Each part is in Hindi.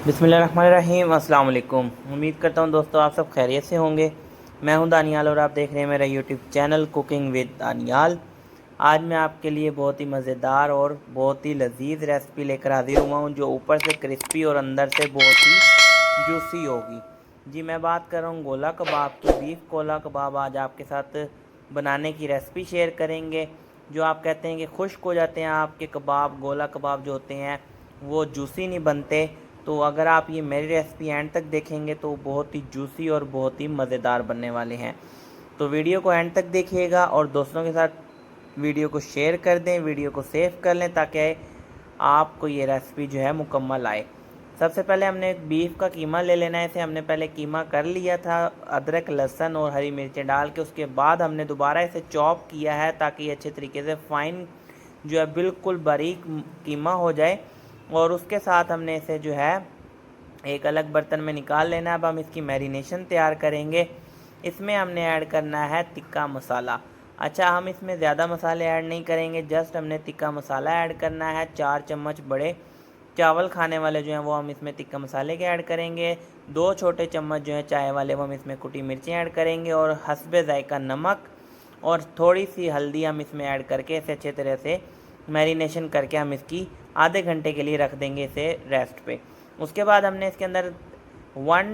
बिस्मिल्लाहिर्रहमानिर्रहीम। अस्सलाम वालेकुम। उम्मीद करता हूँ दोस्तों आप सब खैरियत से होंगे। मैं हूँ दानियाल और आप देख रहे हैं मेरा YouTube channel cooking with Daniyal. आज मैं आपके लिए बहुत ही मज़ेदार और बहुत ही लजीज रेसिपी लेकर हाजिर हुआ हूँ जो ऊपर से क्रिस्पी और अंदर से बहुत ही जूसी होगी। जी मैं बात कर रहा हूँ गोला कबाब की। बीफ गोला कबाब आज आपके साथ बनाने की रेसिपी शेयर करेंगे। जो आप कहते हैं कि खुश्क हो जाते हैं आपके कबाब, गोला कबाब जो होते हैं वो जूसी नहीं बनते। तो अगर आप ये मेरी रेसिपी एंड तक देखेंगे तो बहुत ही जूसी और बहुत ही मज़ेदार बनने वाले हैं। तो वीडियो को एंड तक देखिएगा और दोस्तों के साथ वीडियो को शेयर कर दें, वीडियो को सेव कर लें ताकि आपको ये रेसिपी जो है मुकम्मल आए। सबसे पहले हमने एक बीफ का कीमा ले लेना है। इसे हमने पहले कीमा कर लिया था अदरक, लहसुन और हरी मिर्चें डाल के। उसके बाद हमने दोबारा इसे चॉप किया है ताकि अच्छे तरीके से फ़ाइन जो है बिल्कुल बारीक कीमा हो जाए। और उसके साथ हमने इसे जो है एक अलग बर्तन में निकाल लेना है। अब हम इसकी मैरिनेशन तैयार करेंगे। इसमें हमने ऐड करना है तिक्का मसाला। अच्छा, हम इसमें ज़्यादा मसाले ऐड नहीं करेंगे, जस्ट हमने तिक्का मसाला ऐड करना है। 4 चम्मच बड़े चावल खाने वाले जो हैं वो हम इसमें तिक्का मसाले के ऐड करेंगे। 2 छोटे चम्मच जो है चाय वाले वो हम इसमें कुटी मिर्चें ऐड करेंगे और हस्बे ज़ायका नमक और थोड़ी सी हल्दी हम इसमें ऐड करके इसे अच्छे तरह से मैरिनेशन करके हम इसकी आधे घंटे के लिए रख देंगे इसे रेस्ट पे। उसके बाद हमने इसके अंदर 1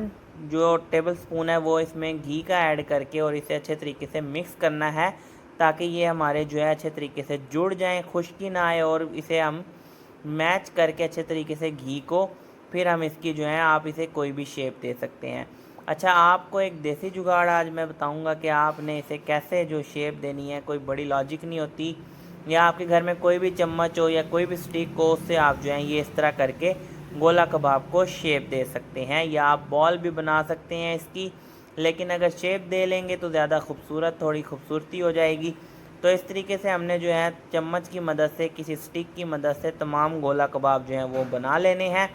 जो टेबल स्पून है वो इसमें घी का ऐड करके और इसे अच्छे तरीके से मिक्स करना है ताकि ये हमारे जो है अच्छे तरीके से जुड़ जाएं, खुश्की ना आए। और इसे हम मैच करके अच्छे तरीके से घी को फिर हम इसकी जो है आप इसे कोई भी शेप दे सकते हैं। अच्छा, आपको एक देसी जुगाड़ आज मैं बताऊंगा कि आपने इसे कैसे जो शेप देनी है। कोई बड़ी लॉजिक नहीं होती, या आपके घर में कोई भी चम्मच हो या कोई भी स्टिक हो उससे आप जो है ये इस तरह करके गोला कबाब को शेप दे सकते हैं, या आप बॉल भी बना सकते हैं इसकी। लेकिन अगर शेप दे लेंगे तो ज़्यादा खूबसूरत थोड़ी खूबसूरती हो जाएगी। तो इस तरीके से हमने जो है चम्मच की मदद से, किसी स्टिक की मदद से तमाम गोला कबाब जो हैं वो बना लेने हैं।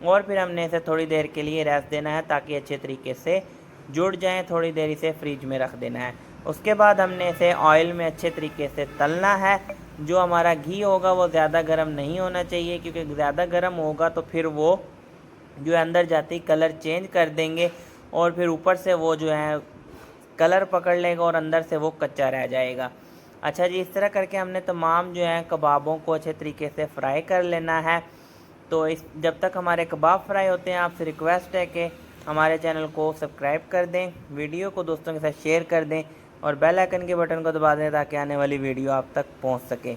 और फिर हमने इसे थोड़ी देर के लिए रेस्ट देना है ताकि अच्छे तरीके से जुड़ जाएं। थोड़ी देर इसे फ्रिज में रख देना है। उसके बाद हमने इसे ऑयल में अच्छे तरीके से तलना है। जो हमारा घी होगा वो ज़्यादा गर्म नहीं होना चाहिए, क्योंकि ज़्यादा गर्म होगा तो फिर वो जो है अंदर जाते ही कलर चेंज कर देंगे और फिर ऊपर से वो जो है कलर पकड़ लेगा और अंदर से वो कच्चा रह जाएगा। अच्छा जी, इस तरह करके हमने तमाम जो है कबाबों को अच्छे तरीके से फ्राई कर लेना है। तो इस जब तक हमारे कबाब फ्राई होते हैं आपसे रिक्वेस्ट है कि हमारे चैनल को सब्सक्राइब कर दें, वीडियो को दोस्तों के साथ शेयर कर दें और बेल आइकन के बटन को दबा दें ताकि आने वाली वीडियो आप तक पहुंच सके।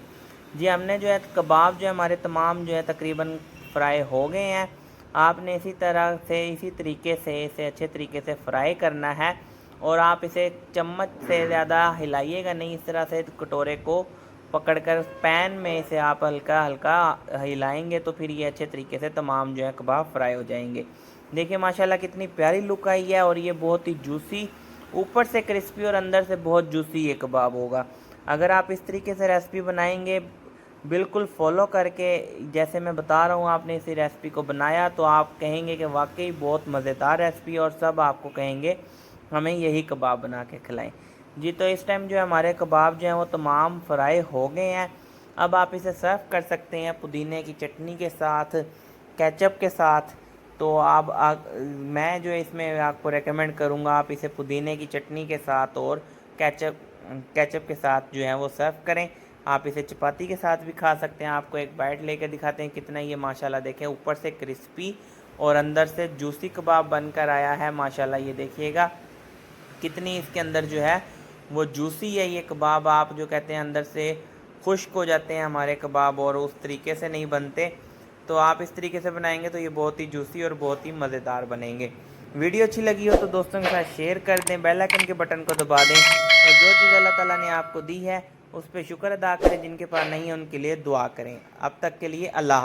जी हमने जो है कबाब जो है हमारे तमाम जो है तकरीबन फ्राई हो गए हैं। आपने इसी तरह से इसी तरीके से इसे अच्छे तरीके से फ्राई करना है और आप इसे चम्मच से ज़्यादा हिलाइएगा नहीं। इस तरह से कटोरे को पकड़कर पैन में इसे आप हल्का हल्का हिलाएंगे तो फिर ये अच्छे तरीके से तमाम जो है कबाब फ्राई हो जाएंगे। देखिए माशाल्लाह कितनी प्यारी लुक आई है और ये बहुत ही जूसी, ऊपर से क्रिस्पी और अंदर से बहुत जूसी ये कबाब होगा। अगर आप इस तरीके से रेसिपी बनाएंगे बिल्कुल फॉलो करके जैसे मैं बता रहा हूँ, आपने इसी रेसिपी को बनाया तो आप कहेंगे कि वाकई बहुत मज़ेदार रेसिपी, और सब आपको कहेंगे हमें यही कबाब बना के खिलाएं। जी तो इस टाइम जो है हमारे कबाब जो हैं वो तमाम फ्राई हो गए हैं। अब आप इसे सर्व कर सकते हैं पुदीने की चटनी के साथ, केचप के साथ। तो मैं जो इसमें आपको रेकमेंड करूँगा आप इसे पुदीने की चटनी के साथ और केचप केचप के साथ जो है वो सर्व करें। आप इसे चपाती के साथ भी खा सकते हैं। आपको एक बाइट लेकर दिखाते हैं कितना ये माशाल्लाह देखें ऊपर से क्रिस्पी और अंदर से जूसी कबाब बनकर आया है। माशाल्लाह ये देखिएगा कितनी इसके अंदर जो है वो जूसी है ये कबाब। आप जो कहते हैं अंदर से खुश्क हो जाते हैं हमारे कबाब और उस तरीके से नहीं बनते। तो आप इस तरीके से बनाएंगे तो ये बहुत ही जूसी और बहुत ही मज़ेदार बनेंगे। वीडियो अच्छी लगी हो तो दोस्तों के साथ शेयर कर दें, बेल आइकन के बटन को दबा दें और जो चीज़ अल्लाह ताला ने आपको दी है उस पर शुक्र अदा करें। जिनके पास नहीं है उनके लिए दुआ करें। अब तक के लिए अल्लाह।